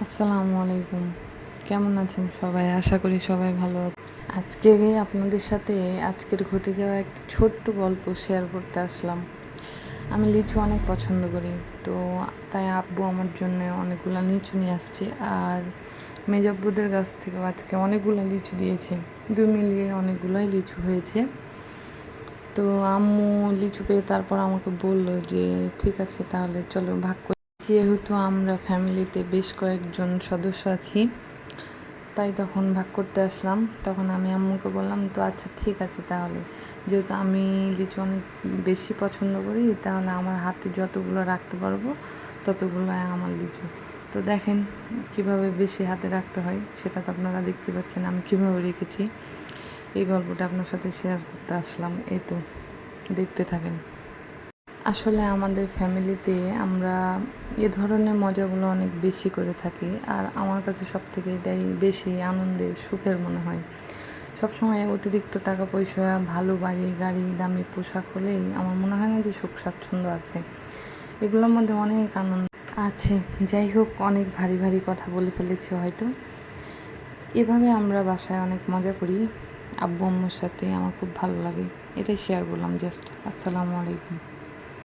আসসালামু আলাইকুম। কেমন আছেন সবাই? আশা করি সবাই ভালো আছেন। আজকে আপনাদের সাথে আজকের ঘটে যাওয়া একটি ছোট্ট গল্প শেয়ার করতে আসলাম। আমি লিচু অনেক পছন্দ করি। তো তাই আব্বু আমার জন্য অনেকগুলা লিচু নিয়ে আসছে। আর মেজ আব্বুদের গাছ থেকেও আজকে অনেকগুলো লিচু দিয়েছে। ২ মিলিয়ে অনেকগুলাই লিচু হয়েছে। তো আম্মু লিচু পেয়ে তারপর আমাকে বলল যে, ঠিক আছে তাহলে চলো ভাগ করি। যেহেতু আমরা ফ্যামিলিতে বেশ কয়েকজন সদস্য আছি, তাই তখন ভাগ করতে আসলাম। তখন আমি আম্মুকে বললাম, তো আচ্ছা ঠিক আছে তাহলে, যেহেতু আমি লিচু অনেক বেশি পছন্দ করি, তাহলে আমার হাতে যতগুলো রাখতে পারবো ততগুলো আমার লিচু। তো দেখেন কিভাবে বেশি হাতে রাখতে হয়, সেটা তো আপনারা দেখতে পাচ্ছেন আমি কিভাবে রেখেছি। এই গল্পটা আপনার সাথে শেয়ার করতে আসলাম। এই তো দেখতে থাকেন। আসলে আমাদের ফ্যামিলিতে আমরা এ ধরনের মজাগুলো অনেক বেশি করে থাকি। আর আমার কাছে সবথেকে এটাই বেশি আনন্দের, সুখের মনে হয়। সবসময় অতিরিক্ত টাকা পয়সা, ভালো বাড়ি গাড়ি, দামি পোশাক হলেই আমার মনে হয় না যে সুখ স্বাচ্ছন্দ্য আছে। এগুলোর মধ্যে অনেক আনন্দ আছে। যাই হোক, অনেক ভারী ভারী কথা বলে ফেলেছি হয়তো। এভাবে আমরা বাসায় অনেক মজা করি আব্বু আম্মুর সাথে। আমার খুব ভালো লাগে, এটাই শেয়ার করলাম জাস্ট। আসসালামু আলাইকুম।